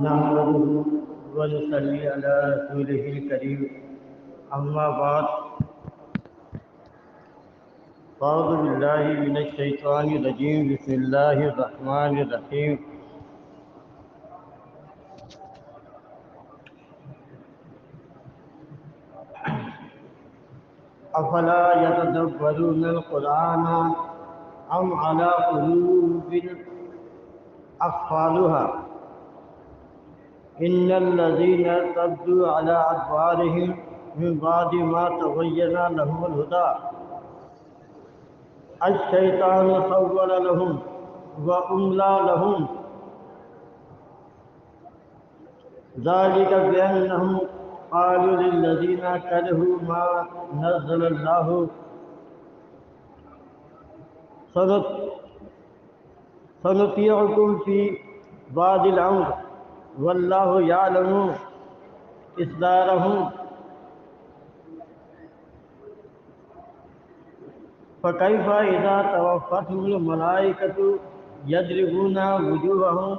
نحمده ونصلي على رسوله الكريم أما بعد أعوذ بالله من الشيطان الرجيم بسم الله الرحمن الرحيم أفلا يتدبرون القرآن أم على قلوب أقفالها إن الذين ارتدوا على أدبارهم من بعد ما تبين لهم الهدى الشيطان سول لهم وأملى لهم ذلك بأنهم قالوا للذين كرهوا ما نزل الله سنطيعكم في بعض الأمر والله يعلم إسرارهم فكيف إذا توفتهم الملائكة يضربون وجوههم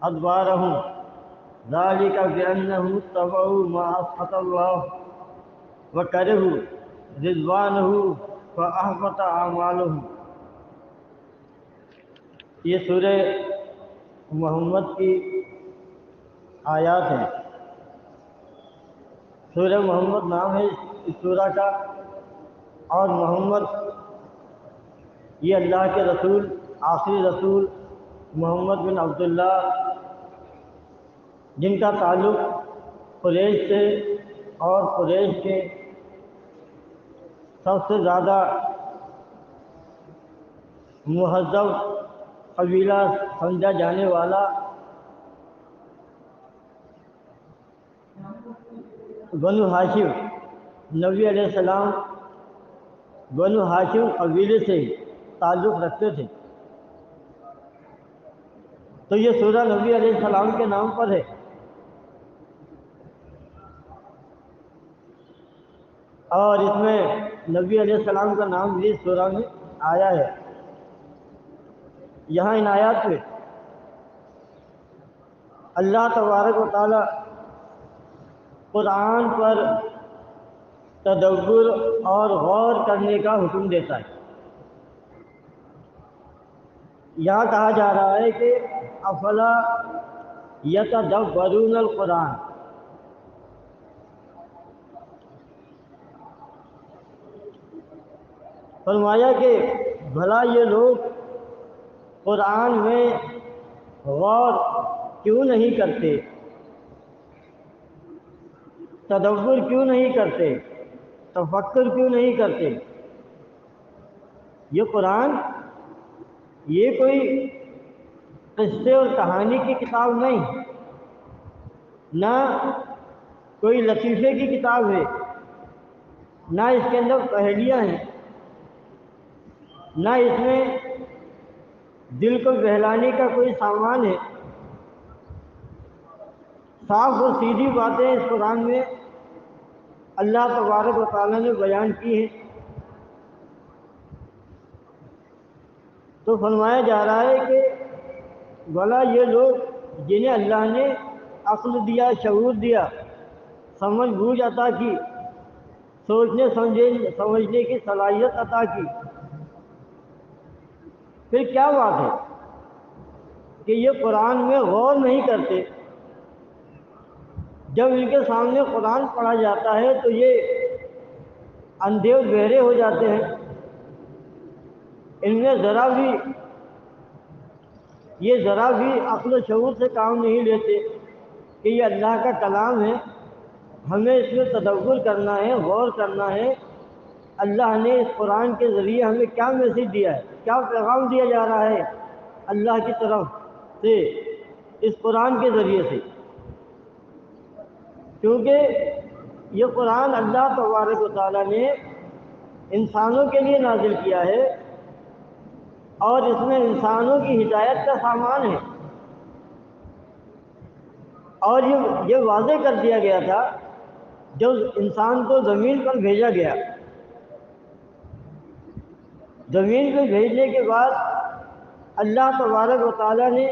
أدبارهم ذلك بأنهم اتبعوا ما أسخط الله وكرهوا رضوانه فأحبط أعمالهم۔ یہ سورہ محمد کی آیات ہیں۔ سورہ محمد نام ہے اس سورہ کا، اور محمد یہ اللہ کے رسول، آخری رسول محمد بن عبداللہ، جن کا تعلق قریش سے، اور قریش کے سب سے زیادہ مہذب قبیلہ سمجھا جانے والا بنو ہاشم، نبی علیہ السلام بنو ہاشم قبیلے سے تعلق رکھتے تھے، تو یہ سورہ نبی علیہ السلام کے نام پر ہے۔ اور اس میں نبی علیہ السلام کا نام بھی اس سورہ میں آیا ہے۔ یہاں ان آیات میں اللہ تبارک و تعالی قرآن پر تدبر اور غور کرنے کا حکم دیتا ہے۔ یہاں کہا جا رہا ہے کہ افلا یتدبرون القرآن، فرمایا کہ بھلا یہ لوگ قرآن میں غور کیوں نہیں کرتے، تدبر کیوں نہیں کرتے، تفکر کیوں نہیں کرتے۔ یہ قرآن یہ کوئی قصے اور کہانی کی کتاب نہیں، نہ کوئی لطیفے کی کتاب ہے، نہ اس کے اندر پہیلیاں ہیں، نہ اس میں دل کو بہلانے کا کوئی سامان ہے۔ صاف اور سیدھی باتیں اس قرآن میں اللہ تبارک و تعالیٰ نے بیان کی ہیں۔ تو فرمایا جا رہا ہے کہ بھلا یہ لوگ جنہیں اللہ نے عقل دیا، شعور دیا، سمجھ بوجھ عطا کی، سوچنے سمجھنے کی صلاحیت عطا کی، پھر کیا بات ہے کہ یہ قرآن میں غور نہیں کرتے؟ جب ان کے سامنے قرآن پڑھا جاتا ہے تو یہ اندھے اور بہرے ہو جاتے ہیں، ان میں ذرا بھی عقل و شعور سے کام نہیں لیتے کہ یہ اللہ کا کلام ہے، ہمیں اس میں تدبر کرنا ہے، غور کرنا ہے۔ اللہ نے اس قرآن کے ذریعے ہمیں کیا میسج دیا ہے، کیا پیغام دیا جا رہا ہے اللہ کی طرف سے اس قرآن کے ذریعے سے۔ کیونکہ یہ قرآن اللہ تبارک و تعالیٰ نے انسانوں کے لیے نازل کیا ہے، اور اس میں انسانوں کی ہدایت کا سامان ہے۔ اور یہ واضح کر دیا گیا تھا جب انسان کو زمین پر بھیجا گیا، زمین پہ بھیجنے کے بعد اللہ تبارک و تعالیٰ نے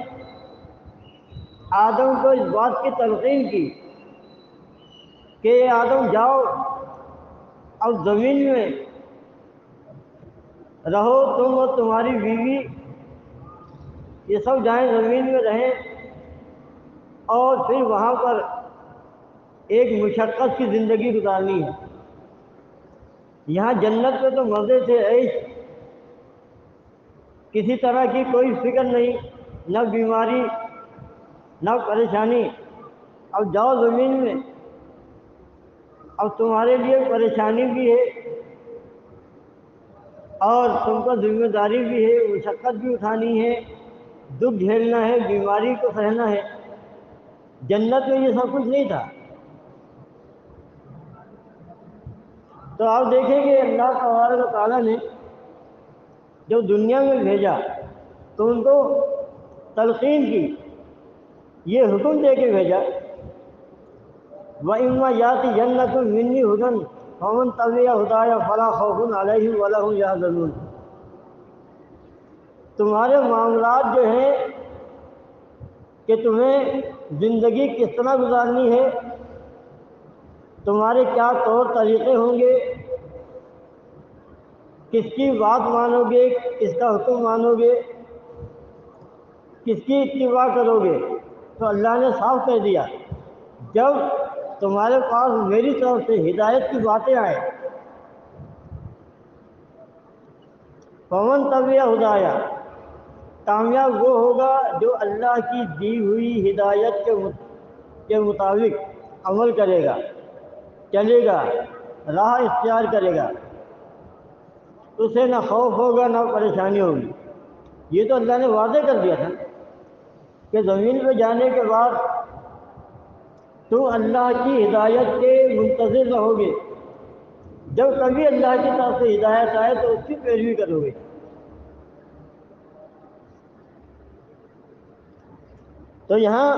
آدم کو اس بات کی تلقین کی کہ آدم جاؤ اب زمین میں رہو، تم اور تمہاری بیوی یہ سب جائیں زمین میں رہیں، اور پھر وہاں پر ایک مشقت کی زندگی گزارنی ہے۔ یہاں جنت میں تو مزے سے عیش، کسی طرح کی کوئی فکر نہیں، نہ بیماری نہ پریشانی۔ اب جاؤ زمین میں، اب تمہارے لیے پریشانی بھی ہے اور تم کو ذمہ داری بھی ہے، مشقت بھی اٹھانی ہے، دکھ جھیلنا ہے، بیماری کو سہنا ہے۔ جنت میں یہ سب کچھ نہیں تھا۔ تو آپ دیکھیں کہ اللہ تبارک و تعالیٰ نے جب دنیا میں بھیجا تو ان کو تلقین کی، یہ حکم دے کے بھیجا، وَإِمَّا يَأْتِيَنَّكُم مِّنِّي هُدًى فَمَن تَبِعَ هُدَايَ فَلَا خَوْفٌ عَلَيْهِمْ وَلَا هُمْ يَحْزَنُونَ۔ تمہارے معاملات جو ہیں کہ تمہیں زندگی کس طرح گزارنی ہے، تمہارے کیا طور طریقے ہوں گے، کس کی بات مانو گے، کس کا حکم مانو گے، کس کی اتباع کرو گے، تو اللہ نے صاف کہہ دیا جب تمہارے پاس میری طرف سے ہدایت کی باتیں آئیں، فمن تبع ہدایا، کامیاب وہ ہوگا جو اللہ کی دی ہوئی ہدایت کے مطابق عمل کرے گا، چلے گا، راہ اختیار کرے گا، اسے نہ خوف ہوگا نہ پریشانی ہوگی۔ یہ تو اللہ نے واضح کر دیا تھا کہ زمین پہ جانے کے بعد تم اللہ کی ہدایت کے منتظر رہو گے، جب کبھی اللہ کی طرف سے ہدایت آئے تو اس کی پیروی کرو گے۔ تو یہاں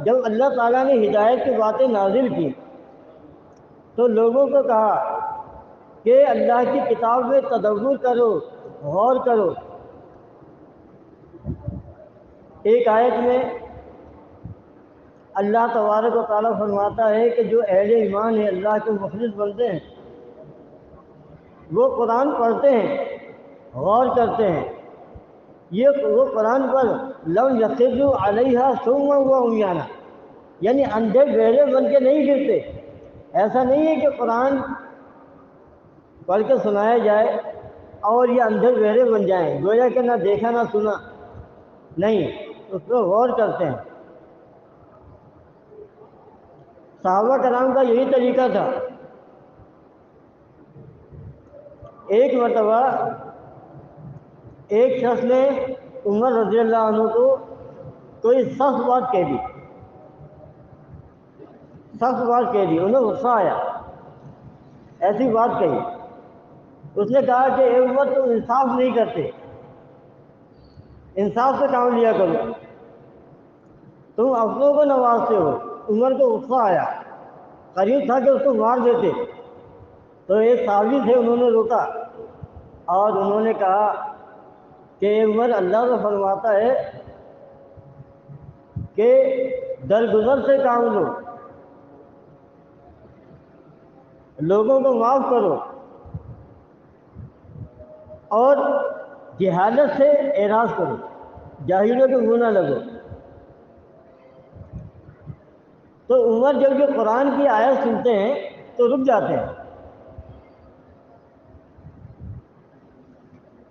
جب اللہ تعالیٰ نے ہدایت کی باتیں نازل کی تو لوگوں کو کہا کہ اللہ کی کتاب میں تدبر کرو، غور کرو۔ ایک آیت میں اللہ تبارک و تعالیٰ فرماتا ہے کہ جو اہل ایمان ہیں، اللہ کے مخلص بنتے ہیں، وہ قرآن پڑھتے ہیں، غور کرتے ہیں، وہ قرآن پر لم یخروا علیہا صما وعمیانا، یعنی اندھے بہرے بن کے نہیں گرتے۔ ایسا نہیں ہے کہ قرآن پڑھ کے سنایا جائے اور یہ اندھے بہرے بن جائیں، گویا کہ نہ دیکھا نہ سنا، نہیں، اس پر غور کرتے ہیں۔ صحابہ کرام کا یہی طریقہ تھا۔ ایک مرتبہ ایک شخص نے عمر رضی اللہ عنہ کو کوئی سخت بات کہہ دی، انہیں غصہ آیا، ایسی بات کہی۔ اس نے کہا کہ اے عمر، تم انصاف نہیں کرتے، انصاف سے کام لیا کرو، تم اپنوں کو نوازتے ہو۔ عمر کو غصہ آیا، قریب تھا کہ اس کو مار دیتے، تو ایک صحابی تھے، انہوں نے روکا اور انہوں نے کہا کہ اے عمر، اللہ تو فرماتا ہے کہ درگزر سے کام لو، لوگوں کو معاف کرو اور جہالت سے اعراض کرو، جاہلوں کے منہ نہ لگو۔ تو عمر جب یہ قرآن کی آیت سنتے ہیں تو رک جاتے ہیں۔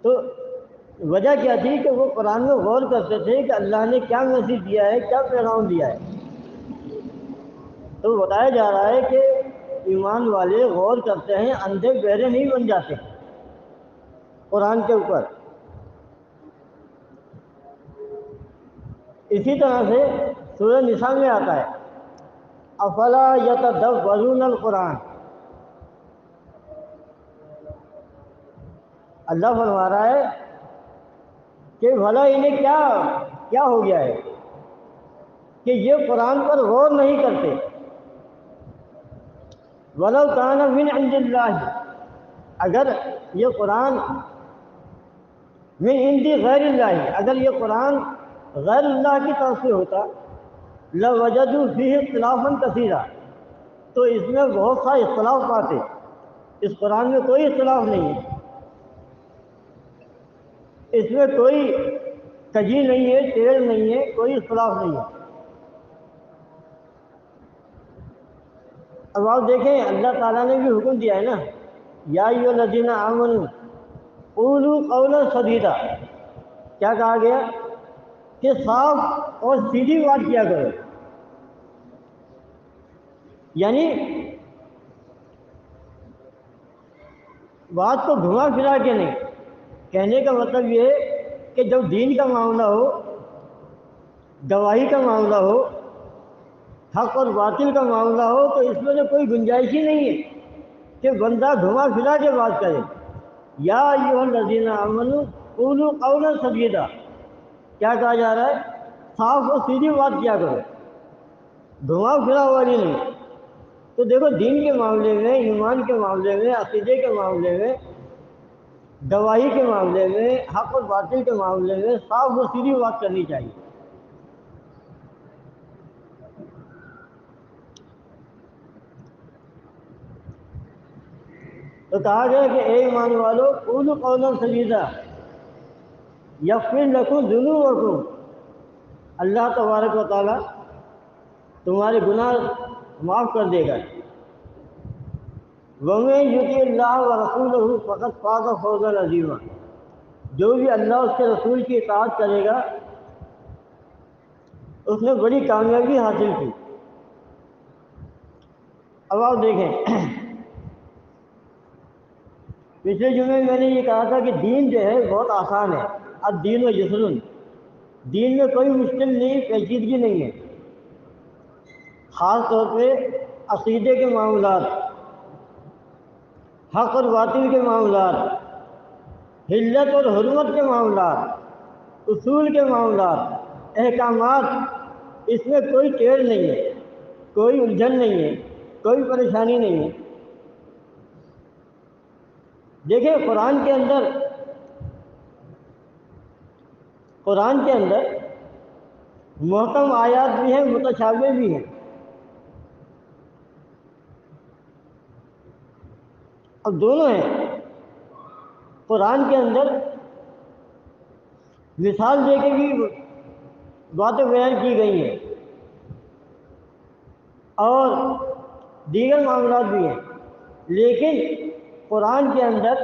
تو وجہ کیا تھی کہ وہ قرآن میں غور کرتے تھے کہ اللہ نے کیا میسیج دیا ہے، کیا پیغام دیا ہے۔ تو بتایا جا رہا ہے کہ ایمان والے غور کرتے ہیں، اندھے بہرے نہیں بن جاتے قرآن کے اوپر۔ اسی طرح سے سورہ نساء میں آتا ہے افلا یتدبرون القرآن، اللہ فرما رہا ہے کہ بھلا انہیں کیا ہو گیا ہے کہ یہ قرآن پر غور نہیں کرتے۔ وَلَوْ كَانَ مِنْ عِنْدِ اللَّهِ، اگر یہ قرآن من عند غیر اللہ، اگر یہ قرآن غیر اللہ کی طرف سے ہوتا لوجدوا فیہ اختلافا کثیرا، تو اس میں بہت سا اختلاف پاتے، اس قرآن میں کوئی اختلاف نہیں ہے، اس میں کوئی کجی نہیں ہے، ٹیڑھ نہیں ہے، کوئی اختلاف نہیں ہے۔ اب آپ دیکھیں اللہ تعالیٰ نے بھی حکم دیا ہے نا، یا ایھا الذین آمنوا قولوا قولا سدیدا، کیا کہا گیا کہ صاف اور سیدھی بات کیا کرو، یعنی بات کو گھما پھرا کے نہیں۔ کہنے کا مطلب یہ ہے کہ جب دین کا معاملہ ہو، گواہی کا معاملہ ہو، حق اور باطل کا معاملہ ہو، تو اس میں تو کوئی گنجائش ہی نہیں ہے کہ بندہ گھما پھرا کے بات کرے۔ یا ایھا الذین آمنوا قولوا قولا سدیدا، کیا کہا جا رہا ہے؟ صاف اور سیدھی بات کیا کرو، گھما پھرا والی نہیں۔ تو دیکھو دین کے معاملے میں، ایمان کے معاملے میں، عقیدے کے معاملے میں، گواہی کے معاملے میں، حق اور باطل کے معاملے میں صاف اور سیدھی بات کرنی چاہیے۔ تو کہا گیا کہ اے ایمان والو قولوا قولا سدیدا یغفر لکم ذنوبکم، اللہ تبارک و تعالیٰ تمہارے گناہ معاف کر دے گا۔ وَمَن یُطِعِ اللَّهَ وَرَسُولَهُ فَقَدْ فَازَ فَوْزًا عَظِیمًا، جو بھی اللہ اس کے رسول کی اطاعت کرے گا اس نے بڑی کامیابی حاصل کی۔ اب آپ دیکھیں پچھلے جمعے میں نے یہ کہا تھا کہ دین جو ہے بہت آسان ہے، الدین و یسر، دین میں کوئی مشکل نہیں، پیچیدگی نہیں ہے، خاص طور پہ عقیدے کے معاملات، حق اور باطل کے معاملات، حلت اور حرمت کے معاملات، اصول کے معاملات، احکامات، اس میں کوئی ٹیڑھ نہیں ہے، کوئی الجھن نہیں ہے، کوئی پریشانی نہیں ہے۔ دیکھیں قرآن کے اندر محکم آیات بھی ہیں، متشابہ بھی ہیں۔ اب دونوں ہیں۔ قرآن کے اندر مثال دے کے بھی باتیں بیان کی گئی ہیں اور دیگر معاملات بھی ہیں، لیکن قرآن کے اندر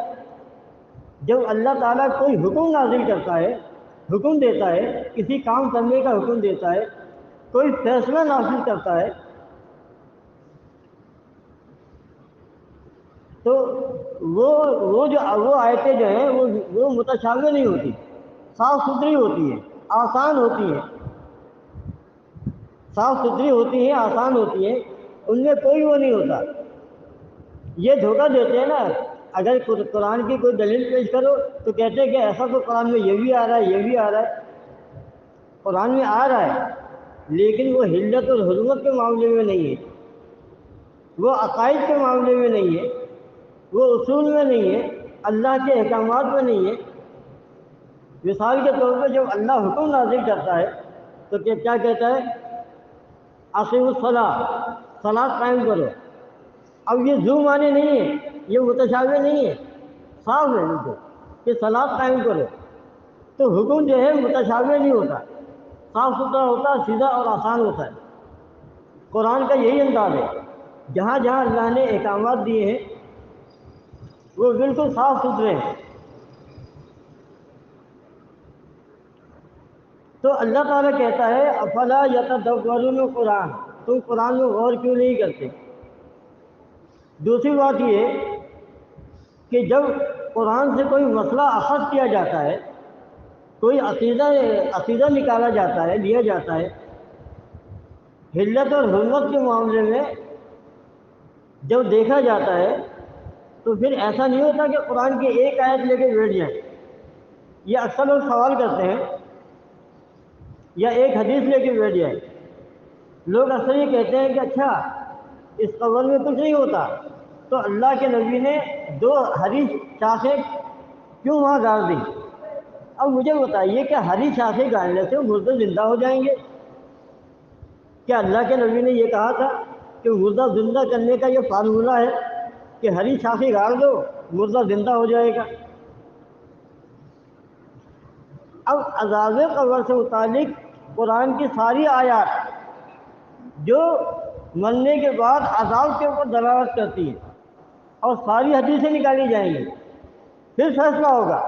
جب اللہ تعالیٰ کوئی حکم نازل کرتا ہے، حکم دیتا ہے، کسی کام کرنے کا حکم دیتا ہے، کوئی فیصلہ نافذ کرتا ہے، تو وہ آیتیں جو ہیں وہ متشابہ نہیں ہوتی، صاف ستھری ہوتی ہیں، آسان ہوتی ہیں، صاف ستھری ہوتی ہیں، آسان ہوتی ہیں، ان میں کوئی وہ نہیں ہوتا۔ یہ دھوکہ دیتے ہیں نا، اگر قرآن کی کوئی دلیل پیش کرو تو کہتے ہیں کہ ایسا تو قرآن میں یہ بھی آ رہا ہے، یہ بھی آ رہا ہے۔ قرآن میں آ رہا ہے لیکن وہ حلت اور حرمت کے معاملے میں نہیں ہے، وہ عقائد کے معاملے میں نہیں ہے، وہ اصول میں نہیں ہے، اللہ کے احکامات میں نہیں ہے۔ مثال کے طور پہ جب اللہ حکم نازل کرتا ہے تو کیا کہتا ہے؟ اقیموا الصلاۃ، صلاۃ قائم کرو۔ اب یہ ذو معنی نہیں ہے، یہ متشابہ نہیں ہے، صاف ہے بالکل کہ صلاۃ قائم کرو۔ تو حکم جو ہے متشابہ نہیں ہوتا، صاف ستھرا ہوتا ہے، سیدھا اور آسان ہوتا ہے۔ قرآن کا یہی انداز ہے، جہاں جہاں اللہ نے احکامات دیے ہیں وہ بالکل صاف ستھرے ہیں۔ تو اللہ تعالیٰ کہتا ہے افلا یتدبرون القرآن، تم قرآن میں غور کیوں نہیں کرتے؟ دوسری بات یہ ہے کہ جب قرآن سے کوئی مسئلہ اخذ کیا جاتا ہے، کوئی عقیدہ نکالا جاتا ہے، لیا جاتا ہے، حلت اور حرمت کے معاملے میں جب دیکھا جاتا ہے تو پھر ایسا نہیں ہوتا کہ قرآن کی ایک آیت لے کے بیٹھ جائیں۔ یہ اکثر لوگ سوال کرتے ہیں، یا ایک حدیث لے کے بیٹھ جائیں۔ لوگ اکثر یہ کہتے ہیں کہ اچھا اس قبر میں کچھ نہیں ہوتا، تو اللہ کے نبی نے 2 ہری شاخیں کیوں وہاں گاڑ دی؟ اب مجھے بتائیے کہ ہری شاخیں گاڑنے سے مردے زندہ ہو جائیں گے؟ کیا اللہ کے نبی نے یہ کہا تھا کہ مردہ زندہ کرنے کا یہ فارمولہ ہے کہ ہری شاخی گاڑ دو مردہ زندہ ہو جائے گا؟ اب عذاب قبر سے متعلق قرآن کی ساری آیات جو مرنے کے بعد عذاب کے اوپر دلالت کرتی ہیں اور ساری حدیثیں نکالی جائیں گی، پھر فیصلہ ہوگا۔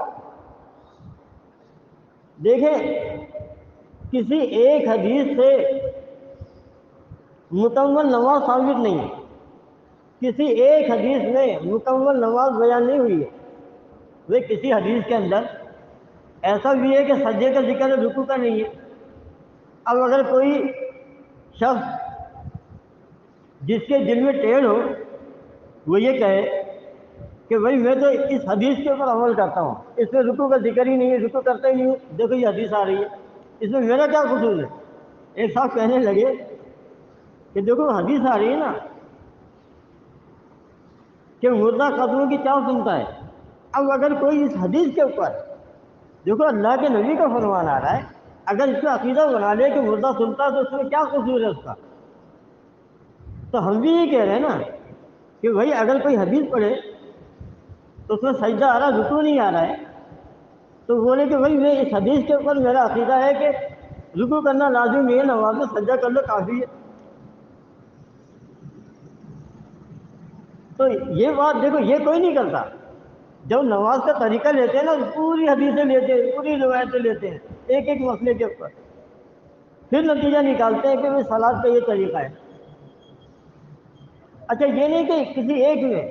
دیکھیں، کسی ایک حدیث سے مکمل نماز ثابت نہیں ہے، کسی ایک حدیث میں مکمل نماز بیان نہیں ہوئی ہے۔ وہ کسی حدیث کے اندر ایسا بھی ہے کہ سجدے کا ذکر ہے، رکوع کا نہیں ہے۔ اب اگر کوئی شخص جس کے دل میں ٹیڑھ ہو وہ یہ کہے کہ بھائی میں تو اس حدیث کے اوپر عمل کرتا ہوں، اس میں رکوع کا ذکر ہی نہیں ہے، رکوع کرتا ہی نہیں ہوں، دیکھو یہ حدیث آ رہی ہے، اس میں میرا کیا قصور ہے؟ ایک صاحب کہنے لگے کہ دیکھو حدیث آ رہی ہے نا کہ مردہ قدموں کی چاؤ سنتا ہے۔ اب اگر کوئی اس حدیث کے اوپر، دیکھو اللہ کے نبی کا فرمان آ رہا ہے، اگر اس کو عقیدہ بنا لے کہ مردہ سنتا ہے تو اس میں کیا قصور ہے اس کا؟ تو ہم بھی یہ کہہ رہے ہیں نا کہ بھائی اگر کوئی حدیث پڑھے تو اس میں سجدہ آ رہا ہے، رکوع نہیں آ رہا ہے، تو بولے کہ بھائی میں اس حدیث کے اوپر میرا عقیدہ ہے کہ رکوع کرنا لازم نہیں ہے، نماز میں سجدہ کر لو کافی ہے۔ تو یہ بات دیکھو یہ کوئی نہیں کرتا۔ جب نماز کا طریقہ لیتے ہیں نا پوری حدیثیں لیتے ہیں، پوری روایتیں لیتے ہیں ایک ایک مسئلے کے اوپر، پھر نتیجہ نکالتے ہیں کہ وہ صلاۃ کا یہ طریقہ ہے۔ اچھا یہ نہیں کہ کسی ایک میں،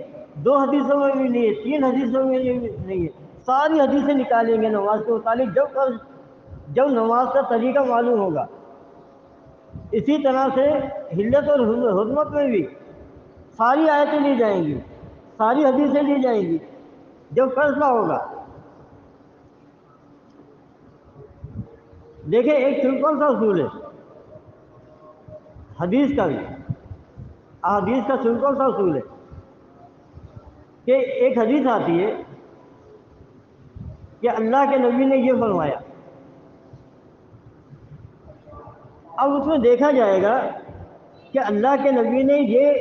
دو حدیثوں میں بھی نہیں ہے، تین حدیثوں میں بھی نہیں ہے، ساری حدیثیں نکالیں گے نماز کے متعلق جب نماز کا طریقہ معلوم ہوگا۔ اسی طرح سے حلت اور حرمت میں بھی ساری آیتیں لی جائیں گی، ساری حدیثیں لی جائیں گی جب فیصلہ ہوگا۔ دیکھیں ایک سمپل سا اصول ہے حدیث کا بھی، احادیث کا سمپل سا اصول ہے کہ ایک حدیث آتی ہے کہ اللہ کے نبی نے یہ فرمایا، اب اس میں دیکھا جائے گا کہ اللہ کے نبی نے یہ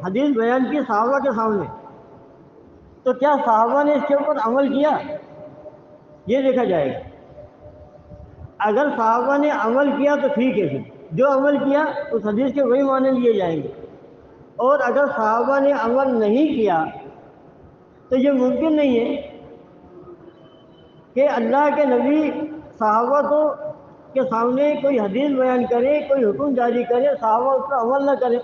حدیث بیان کی صحابہ کے سامنے، تو کیا صحابہ نے اس کے اوپر عمل کیا؟ یہ دیکھا جائے گا۔ اگر صحابہ نے عمل کیا تو ٹھیک ہے، پھر جو عمل کیا اس حدیث کے وہی معنی لیے جائیں گے، اور اگر صحابہ نے عمل نہیں کیا تو یہ ممکن نہیں ہے کہ اللہ کے نبی صحابہ کے سامنے کوئی حدیث بیان کرے، کوئی حکم جاری کرے، صحابہ اس پر عمل نہ کرے۔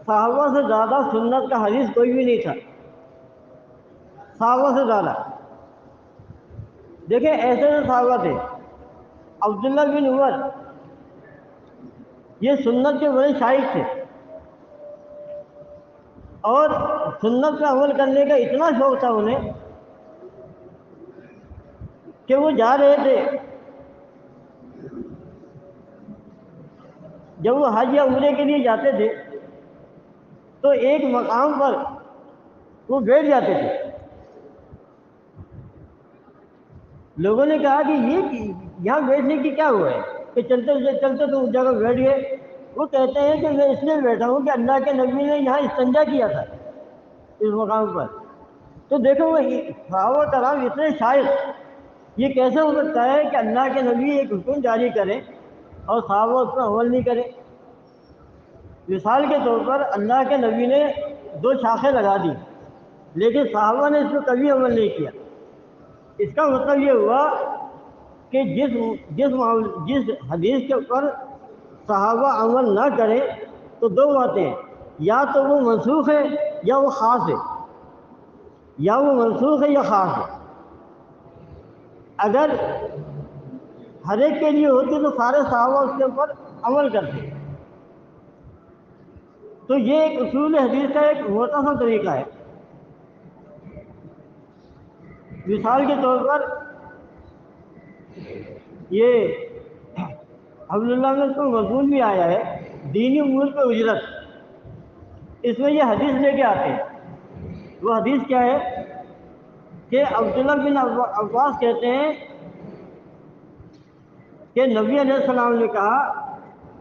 صحابہ سے زیادہ سنت کا حدیث کوئی بھی نہیں تھا، صحابہ سے زیادہ۔ دیکھیں ایسے صحابہ تھے، عبداللہ بن عمر یہ سنت کے بڑے شائق تھے، اور سنت پہ عمل کرنے کا اتنا شوق تھا انہیں کہ وہ جا رہے تھے، جب وہ حج یا عمرے کے لیے جاتے تھے تو ایک مقام پر وہ بیٹھ جاتے تھے۔ لوگوں نے کہا کہ یہ یہاں بیٹھنے کی کیا ہوا ہے کہ چلتے چلتے تو اس جگہ بیٹھ گئے؟ وہ کہتے ہیں کہ میں اس لیے بیٹھا ہوں کہ اللہ کے نبی نے یہاں استنجا کیا تھا اس مقام پر۔ تو دیکھو وہ صحابہ کرام اتنے شائق، یہ کیسے ہو سکتا ہے کہ اللہ کے نبی ایک حکم جاری کریں اور صحابہ اس پر عمل نہیں کریں؟ مثال کے طور پر اللہ کے نبی نے دو شاخیں لگا دی لیکن صحابہ نے اس پر کبھی عمل نہیں کیا۔ اس کا مطلب یہ ہوا کہ جس حدیث کے اوپر صحابہ عمل نہ کریں تو دو باتیں ہیں، یا تو وہ منسوخ ہے یا وہ خاص ہے، یا وہ منسوخ ہے یا خاص ہے۔ اگر ہر ایک کے لیے ہوتی تو سارے صحابہ اس کے اوپر عمل کرتے۔ تو یہ ایک اصول حدیث کا ایک موٹا سا طریقہ ہے۔ مثال کے طور پر یہ عبداللہ میں اس کو مضمون بھی آیا ہے دینی امور پہ اجرت، اس میں یہ حدیث لے کے آتے ہیں۔ وہ حدیث کیا ہے کہ عبداللہ بن عباس کہتے ہیں کہ نبی علیہ السلام نے کہا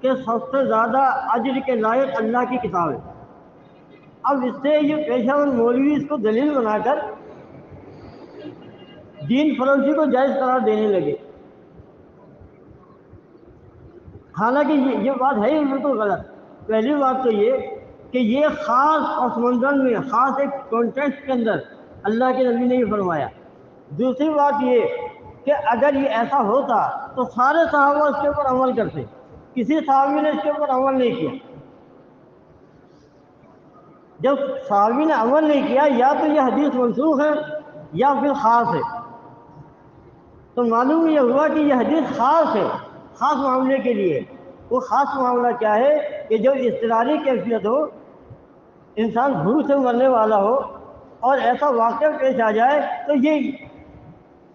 کہ سب سے زیادہ اجر کے لائق اللہ کی کتاب ہے۔ اب اس سے یہ پیشہ ور مولوی اس کو دلیل بنا کر دین فروشی کو جائز قرار دینے لگے، حالانکہ یہ بات ہے ہی بالکل غلط۔ پہلی بات تو یہ کہ یہ خاص پس منظر میں، خاص ایک کانٹیکسٹ کے اندر اللہ کے نبی نے یہ فرمایا۔ دوسری بات یہ کہ اگر یہ ایسا ہوتا تو سارے صحابہ اس کے اوپر عمل کرتے، کسی صحابی نے اس کے اوپر عمل نہیں کیا۔ جب صحابی نے عمل نہیں کیا، یا تو یہ حدیث منسوخ ہے یا پھر خاص ہے۔ تو معلوم یہ ہوا کہ یہ حدیث خاص ہے، خاص معاملے کے لیے۔ وہ خاص معاملہ کیا ہے کہ جب اضطراری کیفیت ہو، انسان بھوک سے مرنے والا ہو اور ایسا واقعہ پیش آ جائے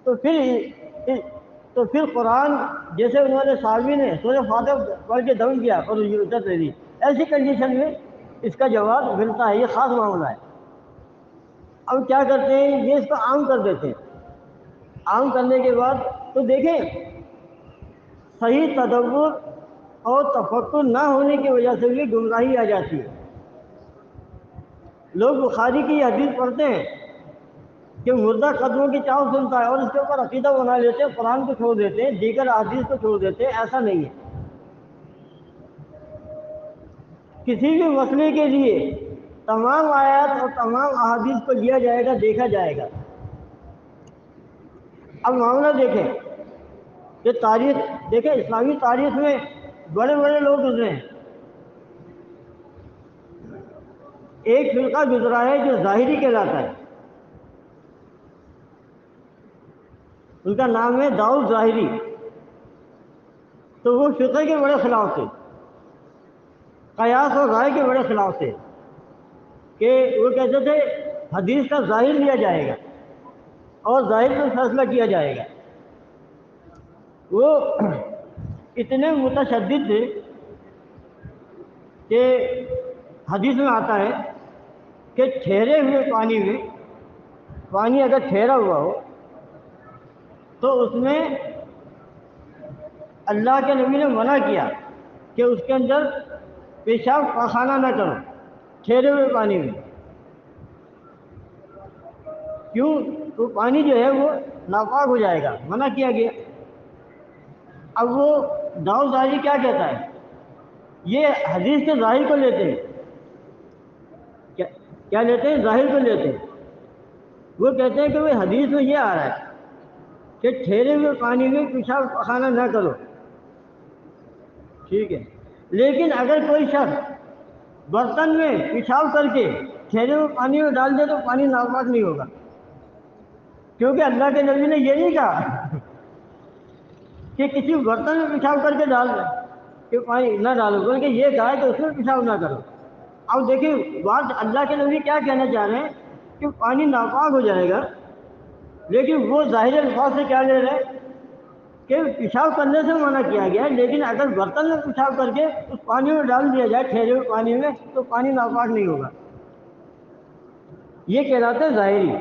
تو پھر قرآن جیسے انہوں نے صحابی نے سورہ فاتحہ پڑھ کے دم کیا اور اجازت دے دی، ایسی کنڈیشن میں اس کا جواب ملتا ہے۔ یہ خاص معاملہ ہے۔ اب کیا کرتے ہیں، یہ اس کو عام کر دیتے ہیں۔ عام کرنے کے بعد تو دیکھیں، صحیح تدبر اور تفکر نہ ہونے کی وجہ سے بھی گمراہی آ جاتی ہے۔ لوگ بخاری کی یہ حدیث پڑھتے ہیں کہ مردہ قدموں کی چاؤ سنتا ہے اور اس کے اوپر عقیدہ بنا لیتے ہیں، قرآن کو چھوڑ دیتے ہیں، دیگر احادیث کو چھوڑ دیتے ہیں۔ ایسا نہیں ہے۔ کسی بھی مسئلے کے لیے تمام آیات اور تمام احادیث کو لیا جائے گا، دیکھا جائے گا۔ اب معاملہ دیکھیں کہ تاریخ دیکھیں، اسلامی تاریخ میں بڑے بڑے لوگ گزرے ہیں۔ ایک فرقہ گزرا ہے جو ظاہری کہلاتا ہے، ان کا نام ہے داؤد ظاہری۔ تو وہ فقہ کے بڑے خلاف تھے، قیاس اور رائے کے بڑے خلاف تھے، کہ وہ کہتے تھے حدیث کا ظاہر لیا جائے گا اور ظاہر پر فیصلہ کیا جائے گا۔ وہ اتنے متشدد تھے کہ حدیث میں آتا ہے کہ ٹھہرے ہوئے پانی اگر ٹھہرا ہوا ہو تو اس میں اللہ کے نبی نے منع کیا کہ اس کے اندر پیشاب پاخانہ نہ کرو ٹھہرے ہوئے پانی میں۔ کیوں؟ تو پانی جو ہے وہ ناپاک ہو جائے گا، منع کیا گیا۔ اب وہ داؤد ظاہری کیا کہتا ہے، یہ حدیث کے ظاہر کو لیتے ہیں۔ کیا لیتے ہیں؟ ظاہر کو لیتے ہیں۔ وہ کہتے ہیں کہ وہ حدیث میں یہ آ رہا ہے کہ ٹھہرے ہوئے پانی میں پیشاب پخانا نہ کرو، ٹھیک ہے، لیکن اگر کوئی شخص برتن میں پیشاب کر کے ٹھہرے ہوئے پانی میں ڈال دے تو پانی ناپاک نہیں ہوگا، کیونکہ اللہ کے نبی نے یہ نہیں کہا کہ کسی برتن میں پیشاب کر کے ڈال دیں کہ پانی نہ ڈالو، بلکہ یہ کہا کہ اس میں پیشاب نہ کرو۔ اب دیکھیں بات اللہ کے نبی کیا کہنا چاہ رہے ہیں کہ پانی ناپاک ہو جائے گا، لیکن وہ ظاہر الفاظ سے کیا لے رہے ہیں کہ پیشاب کرنے سے منع کیا گیا ہے، لیکن اگر برتن میں پیشاب کر کے اس پانی میں ڈال دیا جائے ٹھہرے ہوئے پانی میں تو پانی ناپاک نہیں ہوگا۔ یہ کہلاتے ہیں ظاہری۔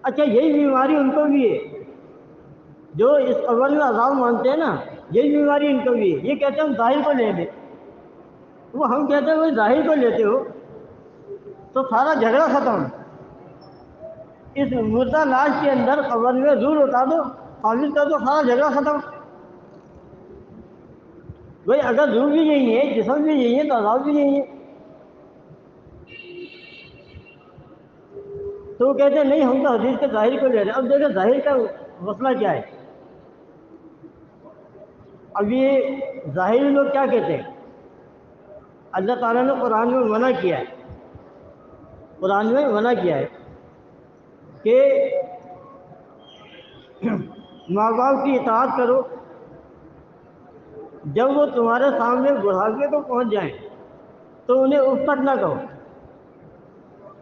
اچھا، یہی بیماری ان کو بھی ہے، جو اس قبر میں عذاب مانتے ہیں نا، یہی بیماری ان کو بھی ہے۔ یہ کہتے ہیں ہم ظاہر کو لے لیں، وہ ہم کہتے ہیں وہ ظاہر کو لیتے ہو تو سارا جھگڑا ختم۔ اس مردہ لاش کے اندر قبر میں روح اٹھا دو، ثابت کر دو، سارا جھگڑا ختم۔ بھائی اگر روح بھی یہی ہے، جسم بھی یہی ہے، تو عذاب بھی یہی ہے۔ تو وہ کہتے ہیں نہیں، ہم تو حدیث کے ظاہر کو لے رہے ہیں۔ اب دیکھیں ظاہر کا مسئلہ کیا ہے۔ اب یہ ظاہری لوگ کیا کہتے ہیں، اللہ تعالیٰ نے قرآن میں منع کیا ہے، قرآن میں منع کیا ہے کہ ماں باپ کی اطاعت کرو جب وہ تمہارے سامنے بڑھاپے کو پہنچ جائیں تو انہیں اف تک نہ کہو،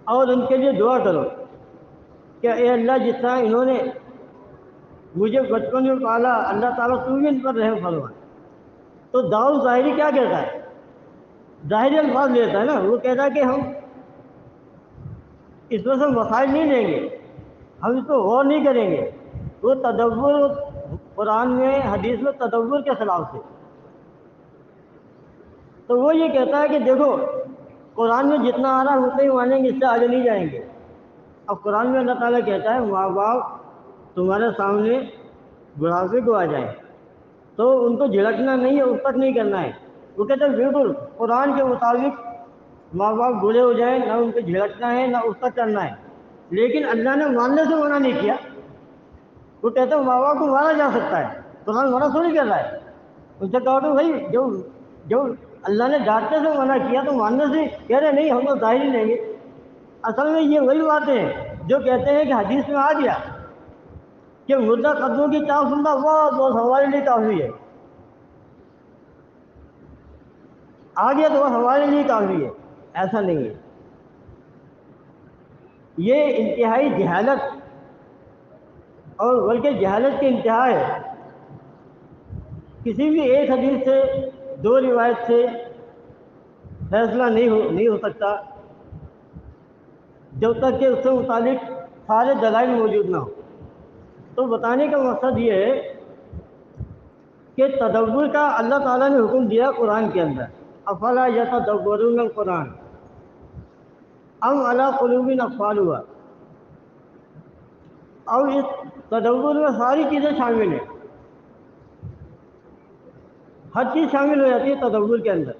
اور ان کے لیے دعا کرو کہ اے اللہ جس طرح انہوں نے مجھے بچپن میں پالا، اللہ تعالیٰ تو بھی ان پر رحم فرما۔ تو داؤد ظاہری کیا کہتا ہے، ظاہری الفاظ لیتا ہے نا، وہ کہتا ہے کہ ہم اس میں سے مسائل نہیں لیں گے، ہم اس کو غور نہیں کریں گے۔ وہ تدبر قرآن میں حدیث میں تدبر کے خلاف تھے، تو وہ یہ کہتا ہے کہ دیکھو قرآن میں جتنا آ رہا ہے اتنا ہی مانیں گے، اس سے آگے نہیں جائیں گے۔ اب قرآن میں اللہ تعالیٰ کہتا ہے ماں باپ تمہارے سامنے بڑھاپے کو آ جائیں تو ان کو جھڑکنا نہیں ہے، اس تک نہیں کرنا ہے۔ وہ کہتے ہیں بالکل قرآن کے مطابق ماں باپ بوڑھے ہو جائیں، نہ ان کو جھڑکنا ہے نہ اس تک کرنا ہے، لیکن اللہ نے ماننے سے منع نہیں کیا۔ وہ کہتے ہیں ماں باپ کو مارا جا سکتا ہے، قرآن منع تھوڑی کر رہا ہے۔ ان سے کہا کہ بھائی جو اللہ نے ڈانٹنے سے منع کیا تو ماننے سے کہہ رہے نہیں، ہم تو ظاہر ہی لیں گے۔ اصل میں یہ وہی باتیں ہیں جو کہتے ہیں کہ حدیث میں آ گیا کہ مردہ قدموں کی چاؤ سننا بہت ہمارے لیے کافی ہے، آ گیا تو ہمارے لیے کافی ہے۔ ایسا نہیں ہے، یہ انتہائی جہالت اور بلکہ جہالت کی انتہا ہے۔ کسی بھی ایک حدیث سے دو روایت سے فیصلہ نہیں ہو سکتا جب تک کہ اس سے متعلق سارے دلائل موجود نہ ہو۔ تو بتانے کا مقصد یہ ہے کہ تدبر کا اللہ تعالیٰ نے حکم دیا قرآن کے اندر، افلا یتدبرون القرآن ام علی قلوب اقفالها۔ اور اس تدبر میں ساری چیزیں شامل ہیں، ہر چیز شامل ہو جاتی ہے تدبر کے اندر۔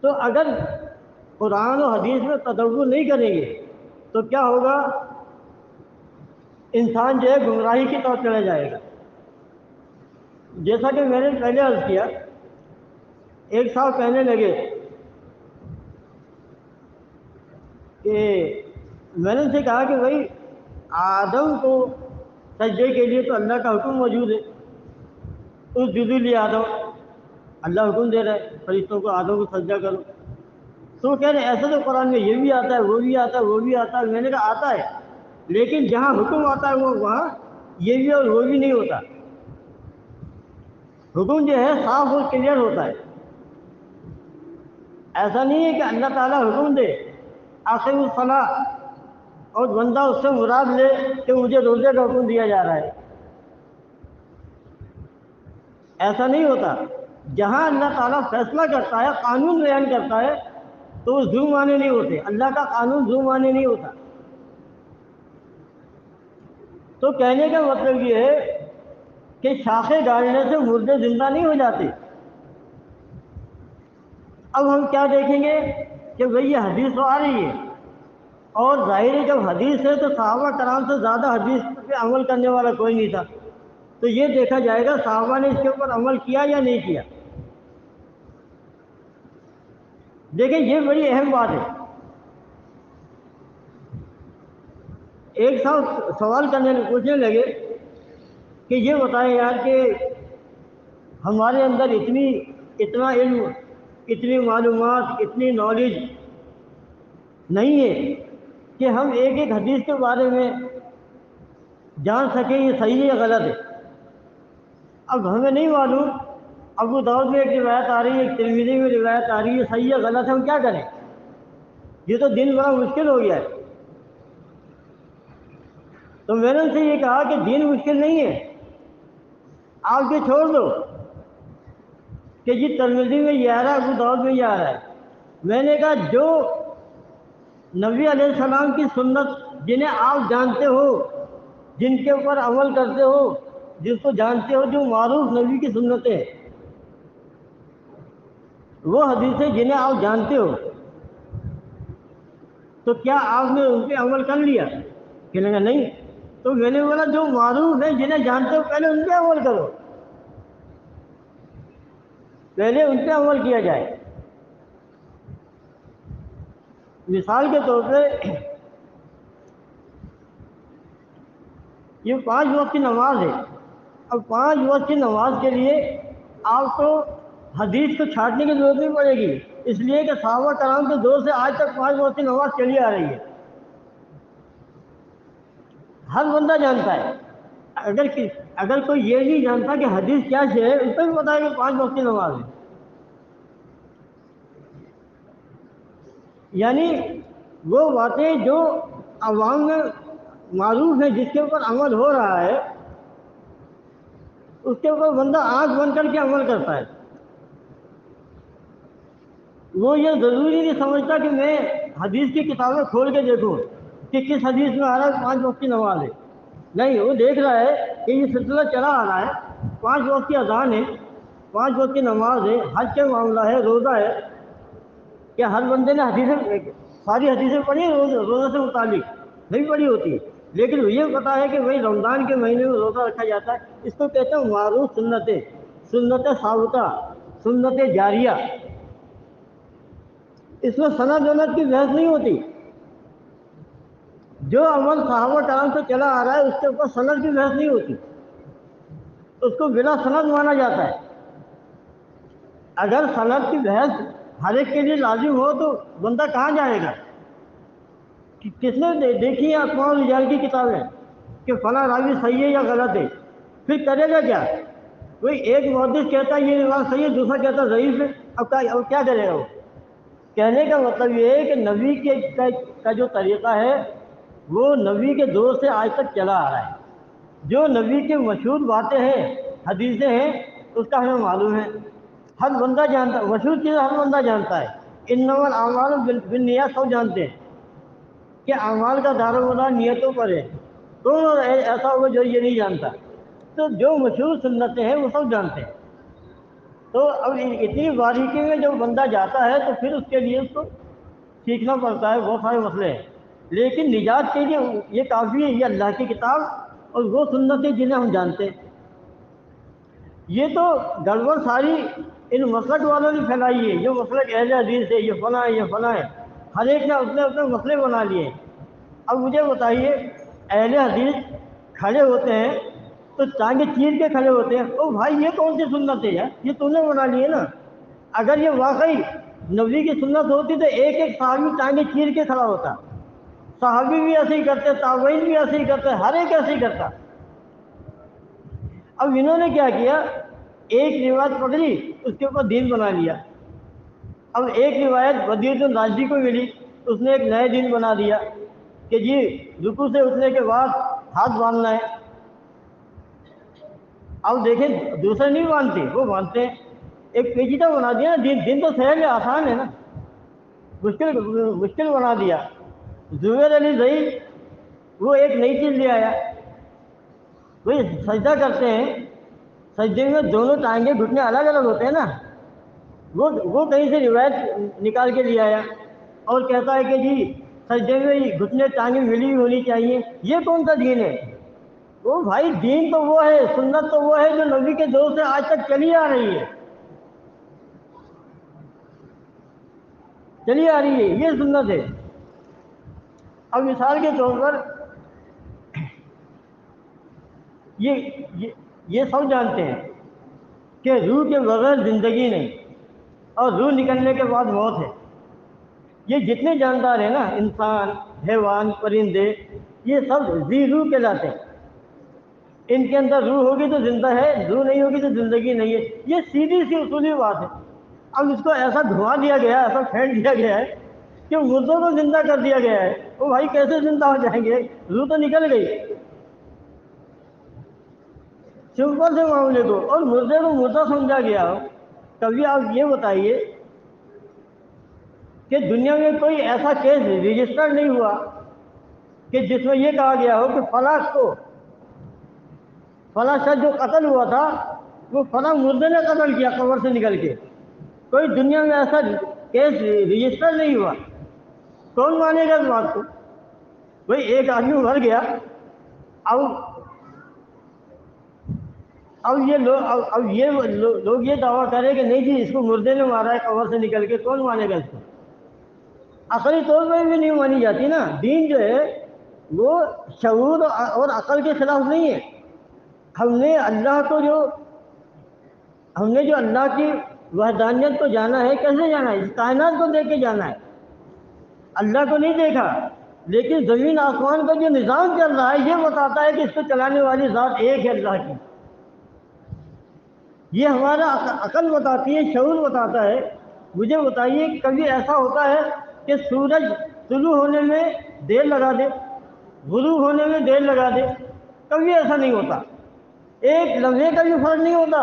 تو اگر قرآن و حدیث میں تدبر نہیں کریں گے تو کیا ہوگا؟ انسان جو ہے گمراہی کی طرف چلا جائے گا۔ جیسا کہ میں نے پہلے عرض کیا، ایک صاحب کہنے لگے کہ میں نے ان سے کہا کہ بھائی آدم کو سجدے کے لیے تو اللہ کا حکم موجود ہے، اس جزو لیے آدم، اللہ حکم دے رہا ہے فرشتوں کو آدم کو سجدہ کرو۔ تو وہ کہہ رہے ایسا تو قرآن میں یہ بھی آتا ہے، وہ بھی آتا ہے، وہ بھی آتا ہے۔ میں نے کہا آتا ہے، لیکن جہاں حکم آتا ہے وہاں یہ بھی اور وہ بھی نہیں ہوتا۔ حکم جو ہے صاف اور کلیئر ہوتا ہے۔ ایسا نہیں ہے کہ اللہ تعالیٰ حکم دے آخر الصلاۃ اور بندہ اس سے مراد لے کہ مجھے روزے کا حکم دیا جا رہا ہے، ایسا نہیں ہوتا۔ جہاں اللہ تعالیٰ فیصلہ کرتا ہے، قانون بیان کرتا ہے، تو وہ ظلم آنے نہیں ہوتے۔ اللہ کا قانون ظلم آنے نہیں ہوتا۔ تو کہنے کا مطلب یہ ہے کہ شاخیں ڈالنے سے مردے زندہ نہیں ہو جاتے۔ اب ہم کیا دیکھیں گے کہ بھئی یہ حدیث تو آ رہی ہے، اور ظاہر ہے جب حدیث ہے تو صحابہ کرام سے زیادہ حدیث پہ عمل کرنے والا کوئی نہیں تھا۔ تو یہ دیکھا جائے گا صحابہ نے اس کے اوپر عمل کیا یا نہیں کیا۔ دیکھیں یہ بڑی اہم بات ہے۔ ایک صاحب سوال پوچھنے لگے کہ یہ بتائیں یار کہ ہمارے اندر اتنا علم، اتنی معلومات، اتنی نالج نہیں ہے کہ ہم ایک ایک حدیث کے بارے میں جان سکیں یہ صحیح ہے یا غلط ہے۔ اب ہمیں نہیں معلوم، ابو داؤد میں ایک روایت آ رہی ہے، ایک ترمذی میں روایت آ رہی ہے، صحیح ہے غلط ہے، ہم کیا کریں؟ یہ تو دین بڑا مشکل ہو گیا ہے۔ تو میں نے ان سے یہ کہا کہ دین مشکل نہیں ہے، آپ یہ چھوڑ دو کہ جی ترمذی میں یہ آ رہا ہے، ابو داؤد میں یہ آ رہا ہے۔ میں نے کہا جو نبی علیہ السلام کی سنت جنہیں آپ جانتے ہو، جن کے اوپر عمل کرتے ہو، جس کو جانتے ہو، جو معروف نبی کی سنتیں، وہ حدیثیں جنہیں آپ جانتے ہو، تو کیا آپ نے ان پہ عمل کر لیا؟ کہنے لگا نہیں۔ تو میں نے بولا جو معروف ہے جنہیں جانتے ہو پہلے ان پہ عمل کرو، پہلے ان پہ عمل کیا جائے۔ مثال کے طور پہ یہ 5 وقت کی نماز ہے۔ اب 5 وقت کی نماز کے لیے آپ کو حدیث کو چھانٹنے کی ضرورت نہیں پڑے گی، اس لیے کہ صحابہ کرام کے دور سے آج تک 5 وقت کی نماز چلی آ رہی ہے، ہر بندہ جانتا ہے۔ اگر کوئی یہ نہیں جانتا کہ حدیث کیا ہے، اس کو بھی پتا ہے کہ 5 وقت کی نماز ہے۔ یعنی وہ باتیں جو عوام میں معروف ہیں، جس کے اوپر عمل ہو رہا ہے، اس کے اوپر بندہ آنکھ بند کر کے عمل کرتا ہے. وہ یہ ضروری نہیں سمجھتا کہ میں حدیث کی کتابیں کھول کے دیکھوں کہ کس حدیث میں آ رہا ہے 5 وقت کی نماز ہے. نہیں، وہ دیکھ رہا ہے کہ یہ سلسلہ چلا آ رہا ہے، 5 وقت کی اذان ہے، 5 وقت کی نماز ہے، حج کا معاملہ ہے، روزہ ہے. کیا ہر بندے نے ساری حدیثیں پڑھی ہیں روزہ سے متعلق؟ نہیں پڑھی ہوتی. لیکن یہ پتا ہے کہ بھائی رمضان کے مہینے میں روزہ رکھا جاتا ہے. اس کو کہتے ہیں معروف سنتیں، سنت ثابتہ، سنت جاریہ. اس میں سند ونت کی بحث نہیں ہوتی. جو عمل صحابہ کرام سے چلا آ رہا ہے اس کے اوپر سند کی بحث نہیں ہوتی، اس کو بلا سند مانا جاتا ہے. اگر سند کی بحث ہر ایک کے لیے لازم ہو تو بندہ کہاں جائے گا؟ کس نے دیکھی ہے اسماء الرجال کی کتابیں کہ فلاں راوی صحیح ہے یا غلط ہے؟ پھر کرے گا کیا؟ کوئی ایک محدث کہتا ہے یہ روایت صحیح ہے، دوسرا کہتا ہے ضعیف ہے. اب کیا کرے گا وہ؟ کہنے کا مطلب یہ ہے کہ نبی کا جو طریقہ ہے وہ نبی کے دور سے آج تک چلا آ رہا ہے. جو نبی کے مشہور باتیں ہیں، حدیثیں ہیں، اس کا ہمیں معلوم ہے، ہر بندہ جانتا ہے. مشہور چیز ہر بندہ جانتا ہے. انما الاعمال بالنیات سب جانتے ہیں کہ اعمال کا دار و مدار نیتوں پر ہے. کون ایسا ہوگا جو یہ نہیں جانتا؟ تو جو مشہور سنتیں ہیں وہ سب جانتے ہیں. تو اب اتنی باریکی میں جب بندہ جاتا ہے تو پھر اس کے لیے اس کو سیکھنا پڑتا ہے. بہت سارے مسئلے ہیں، لیکن نجات کے لیے یہ کافی ہے، یہ اللہ کی کتاب اور وہ سنتیں جنہیں ہم جانتے ہیں. یہ تو گڑبڑ ساری ان مسلک والوں نے پھیلائی ہے. جو مسلک اہل حدیث ہے، یہ فلاں ہے، یہ فلاں ہے، ہر ایک نے اپنے اپنے مسئلے بنا لیے. اب مجھے بتائیے، اہل حدیث کھڑے ہوتے ہیں تو ٹانگیں چیر کے کھڑے ہوتے ہیں. او بھائی یہ کون سی سنت ہے یار؟ یہ تم نے بنا لی ہے نا. اگر یہ واقعی نبی کی سنت ہوتی تو ایک ایک صحابی ٹانگیں چیر کے کھڑا ہوتا. صحابی بھی ایسے ہی کرتے، تابعین بھی ایسے ہی کرتے، ہر ایک ایسے ہی کرتا. اب انہوں نے کیا کیا؟ ایک روایت پکڑی، اس کے اوپر دین بنا لیا. اب ایک روایت بدیع الراجی کو ملی، اس نے ایک نئے دین بنا دیا کہ جی رکوع سے اٹھنے کے بعد ہاتھ باندھنا ہے. اب دیکھیں دوسرے نہیں باندھتے، وہ باندھتے ہیں. ایک پیچیدہ بنا دیا نا دین تو سہل ہے، آسان ہے نا، مشکل بنا دیا. زبیر علی ضعیف وہ ایک نئی چیز لے آیا. وہی سجدہ کرتے ہیں، سجدے میں دونوں ٹانگیں گھٹنے الگ الگ ہوتے ہیں نا. وہ کہیں سے روایت نکال کے لے آیا اور کہتا ہے کہ جی سجدے میں گھٹنے ٹانگیں ملی ہونی چاہیے. یہ کون سا دین ہے؟ وہ بھائی دین تو وہ ہے، سنت تو وہ ہے جو نبی کے دور سے آج تک چلی آ رہی ہے، چلی آ رہی ہے، یہ سنت ہے. اب مثال کے طور پر یہ سب جانتے ہیں کہ روح کے بغیر زندگی نہیں اور روح نکلنے کے بعد موت ہے. یہ جتنے جاندار ہیں نا، انسان، حیوان، پرندے، یہ سب ذی روح کہلاتے ہیں. ان کے اندر روح ہوگی تو زندہ ہے، روح نہیں ہوگی تو زندگی نہیں ہے. یہ سیدھی سی اصولی بات ہے. اب اس کو ایسا دھواں دیا گیا ہے، ایسا پھینک دیا گیا ہے کہ مردوں کو زندہ کر دیا گیا ہے. وہ بھائی کیسے زندہ ہو جائیں گے؟ روح تو نکل گئی. سمپل سے معاملے کو، اور مردے کو مردہ سمجھا گیا ہو. کبھی آپ یہ بتائیے کہ دنیا میں کوئی ایسا کیس رجسٹر نہیں ہوا کہ جس میں یہ کہا گیا ہو کہ فلاں شخص جو قتل ہوا تھا وہ فلاں مردے نے قتل کیا قبر سے نکل کے. کوئی دنیا میں ایسا کیس رجسٹر نہیں ہوا. کون مانے گا اس بات کو؟ بھائی ایک آدمی مر گیا، اب یہ لوگ یہ دعویٰ کریں کہ نہیں جی اس کو مردے نے مارا ہے قبر سے نکل کے. کون مانے گا اس کو؟ عقلی طور پر بھی نہیں مانی جاتی نا. دین جو ہے وہ شعور اور عقل کے خلاف نہیں ہے. ہم نے جو اللہ کی وحدانیت کو جانا ہے، کیسے جانا ہے؟ اس کائنات کو دیکھ کے جانا ہے. اللہ کو نہیں دیکھا، لیکن زمین آسمان کا جو نظام چل رہا ہے یہ بتاتا ہے کہ اس کو چلانے والی ذات ایک ہے، اللہ کی. یہ ہمارا عقل بتاتی ہے، شعور بتاتا ہے. مجھے بتائیے کبھی ایسا ہوتا ہے کہ سورج طلوع ہونے میں دیر لگا دے، غروب ہونے میں دیر لگا دے؟ کبھی ایسا نہیں ہوتا. ایک لمحے کا بھی فرق نہیں ہوتا.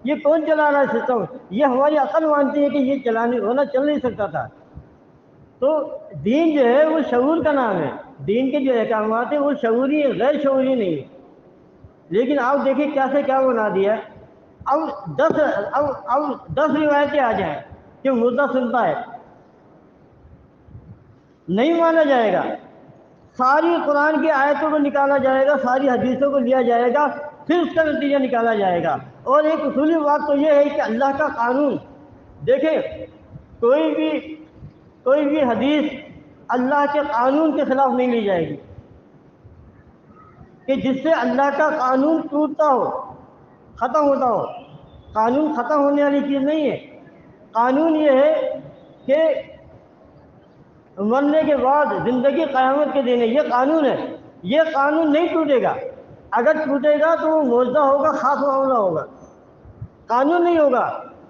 یہ کون چلا رہا ہے سسٹم؟ یہ ہماری عقل مانتی ہے کہ یہ ہونا چل نہیں سکتا تھا. تو دین جو ہے وہ شعور کا نام ہے. دین کے جو احکامات ہیں وہ شعوری ہیں، غیر شعوری نہیں ہے. لیکن آپ دیکھیں کیا سے کیا بنا دیا. اب 10 روایتیں آ جائیں کہ مردہ سنتا ہے، نہیں مانا جائے گا. ساری قرآن کی آیتوں کو نکالا جائے گا، ساری حدیثوں کو لیا جائے گا، پھر اس کا نتیجہ نکالا جائے گا. اور ایک اصولی بات تو یہ ہے کہ اللہ کا قانون دیکھیں، کوئی بھی حدیث اللہ کے قانون کے خلاف نہیں لی جائے گی کہ جس سے اللہ کا قانون ٹوٹتا ہو، ختم ہوتا ہو. قانون ختم ہونے والی چیز نہیں ہے. قانون یہ ہے کہ مرنے کے بعد زندگی قیامت کے دن ہے. یہ قانون ہے. یہ قانون نہیں ٹوٹے گا. اگر ٹوٹے گا تو وہ معجزہ ہوگا، خاص معاملہ ہوگا، قانون نہیں ہوگا.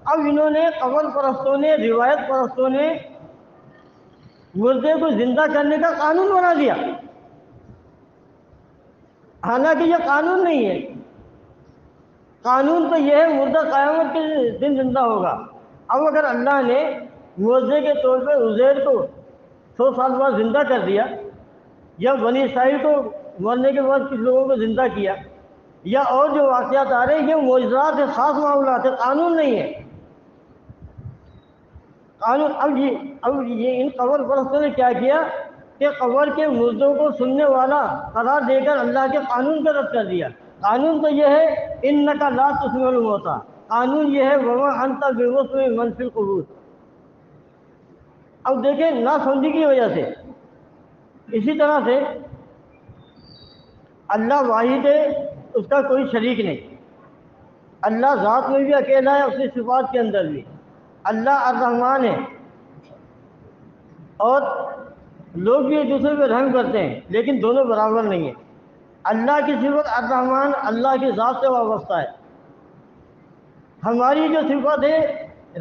اب انہوں نے قبر پرستوں نے، روایت پرستوں نے مردے کو زندہ کرنے کا قانون بنا دیا، حالانکہ یہ قانون نہیں ہے. قانون تو یہ ہے مردہ قیامت کے دن زندہ ہوگا. اب اگر اللہ نے معجزے کے طور پہ عزیر کو 100 سال بعد زندہ کر دیا، یا بنی اسرائیل کو مرنے کے بعد کچھ لوگوں کو زندہ کیا، یا اور جو واقعات آ رہے ہیں، یہ معجزات ہیں، خاص معاملات ہیں، قانون نہیں ہے. قانون اب یہ ان قبر پرستوں نے کیا کیا کہ قبر کے مردوں کو سننے والا قرار دے کر اللہ کے قانون کو رد کر دیا. قانون تو یہ ہے انک لا تسمع الموتى. قانون یہ ہے وما انت بمسمع من فی القبور. اب دیکھیں نا سمجھی کی وجہ سے. اسی طرح سے اللہ واحد ہے، اس کا کوئی شریک نہیں. اللہ ذات میں بھی اکیلا ہے، اپنی صفات کے اندر بھی. اللہ الرحمن ہے، اور لوگ بھی ایک دوسرے پہ رحم کرتے ہیں، لیکن دونوں برابر نہیں ہیں. اللہ کی صفت الرحمن اللہ کی ذات سے وابستہ ہے. ہماری جو صفت ہے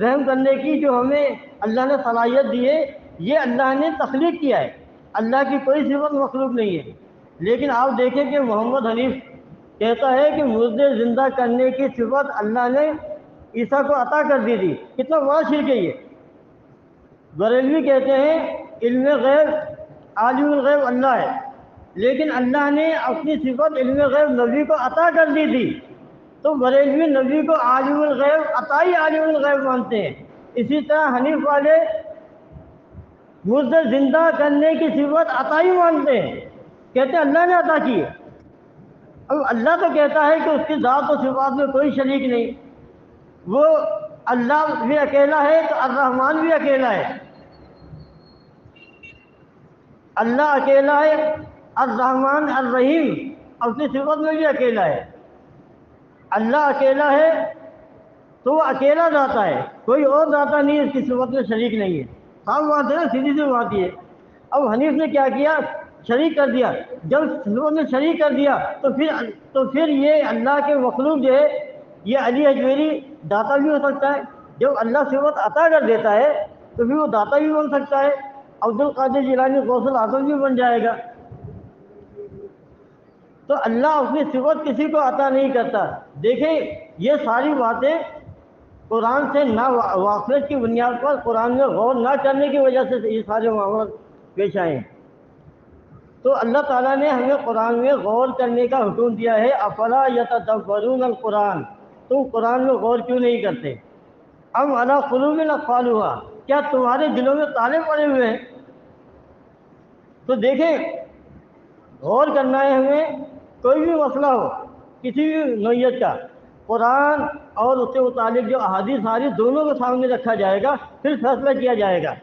رحم کرنے کی، جو ہمیں اللہ نے صلاحیت دی ہے، یہ اللہ نے تخلیق کیا ہے. اللہ کی کوئی صفت مخلوق نہیں ہے. لیکن آپ دیکھیں کہ محمد حنیف کہتا ہے کہ مردے زندہ کرنے کی صفت اللہ نے عیسیٰ کو عطا کر دی تھی. کتنا بڑا شرک ہے یہ. بریلوی کہتے ہیں علم غیب عالم الغیب اللہ ہے، لیکن اللہ نے اپنی صفت علم غیب نبی کو عطا کر دی تھی. تو بریلوی نبی کو عالم الغیب عطائی عالم الغیب مانتے ہیں. اسی طرح حنیف والے مردے زندہ کرنے کی صفت عطائی مانتے ہیں، کہتے ہیں اللہ نے عطا کی ہے. اب اللہ تو کہتا ہے کہ اس کی ذات و صفات میں کوئی شریک نہیں. وہ اللہ بھی اکیلا ہے تو الرحمن بھی اکیلا ہے. اللہ اکیلا ہے، الرحمن الرحیم اپنی صفت میں بھی اکیلا ہے. اللہ اکیلا ہے تو وہ اکیلا ذاتا ہے، کوئی اور ذاتا نہیں، اس کی صفت میں شریک نہیں ہے. صاف بات ہے نا، سیدھی سی بات یہ. اب حنیف نے کیا کیا؟ شریک کر دیا. جب صفت میں شریک کر دیا تو پھر یہ اللہ کے مخلوق جو ہے، یہ علی اجمیری داتا بھی ہو سکتا ہے. جب اللہ صفت عطا کر دیتا ہے تو پھر وہ داتا بھی بن سکتا ہے. عبد القادر جیلانی غوث الاعظم بھی بن جائے گا. تو اللہ اپنی صفت کسی کو عطا نہیں کرتا. دیکھیں یہ ساری باتیں قرآن سے نہ واقفیت کی بنیاد پر، قرآن میں غور نہ کرنے کی وجہ سے یہ سارے معاملات پیش آئے ہیں. تو اللہ تعالیٰ نے ہمیں قرآن میں غور کرنے کا حکم دیا ہے. افلا یتدبرون القرآن. تم قرآن میں غور کیوں نہیں کرتے؟ ام علی قلوب اقفالها. کیا تمہارے دلوں میں تالے پڑے ہوئے ہیں؟ تو دیکھیں غور کرنا ہے ہمیں. کوئی بھی مسئلہ ہو کسی بھی نوعیت کا، قرآن اور اس سے متعلق جو احادیث آ رہی دونوں کو سامنے رکھا جائے گا، پھر فیصلہ کیا جائے گا،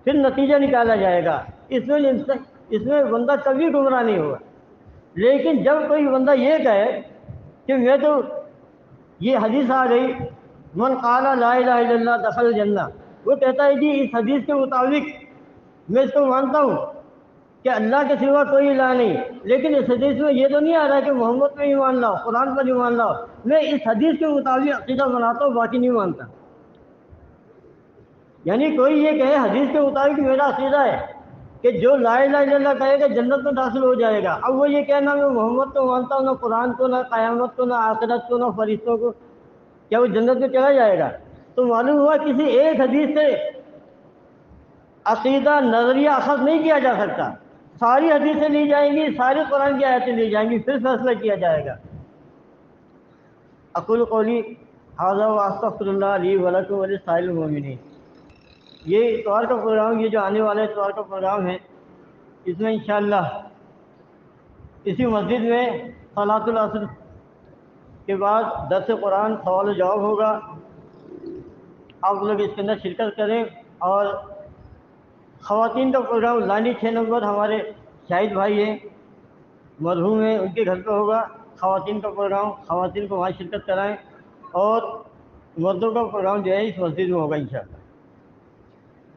پھر نتیجہ نکالا جائے گا. اس میں بندہ کبھی گمراہ نہیں ہوگا. لیکن جب کوئی بندہ یہ کہے کہ میں تو یہ حدیث آ گئی من قال لا الہ الا اللہ دخل الجنہ، وہ کہتا ہے جی اس حدیث کے مطابق میں اس کو مانتا ہوں کہ اللہ کے سوا کوئی الہ نہیں، لیکن اس حدیث میں یہ تو نہیں آ رہا کہ محمد پہ ایمان لاؤ، قرآن پر ایمان لاؤ. میں اس حدیث کے مطابق عقیدہ بناتا ہوں، باقی نہیں مانتا. یعنی کوئی یہ کہے حدیث کے مطابق میرا عقیدہ ہے کہ جو لا الہ الا اللہ کہے گا جنت میں داخل ہو جائے گا۔ اب وہ یہ کہنا میں محمد کو مانتا ہوں، نہ قرآن کو، نہ قیامت کو، نہ آخرت کو، نہ فرشتوں کو، کیا وہ جنت میں چلا جائے گا؟ تو معلوم ہوا کسی ایک حدیث سے عقیدہ نظریہ اخذ نہیں کیا جا سکتا، ساری حدیثیں لی جائیں گی، ساری قرآن کی آیتیں لی جائیں گی، پھر فیصلہ کیا جائے گا۔ اقول قولی ھذا واستغفر اللہ لی ولکم ولسائر المؤمنین۔ یہ اتوار کا پروگرام، یہ جو آنے والا اتوار کا پروگرام ہے، اس میں انشاءاللہ اسی مسجد میں صلاۃ العصر کے بعد درس قرآن سوال و جواب ہوگا۔ آپ لوگ اس کے اندر شرکت کریں۔ اور خواتین کا پروگرام لانی 6 نمبر ہمارے شاہد بھائی ہیں، مرحوم ہیں، ان کے گھر پہ ہوگا خواتین کا پروگرام، خواتین کو وہاں شرکت کرائیں، اور مردوں کا پروگرام جو ہے اس مسجد میں ہوگا انشاءاللہ۔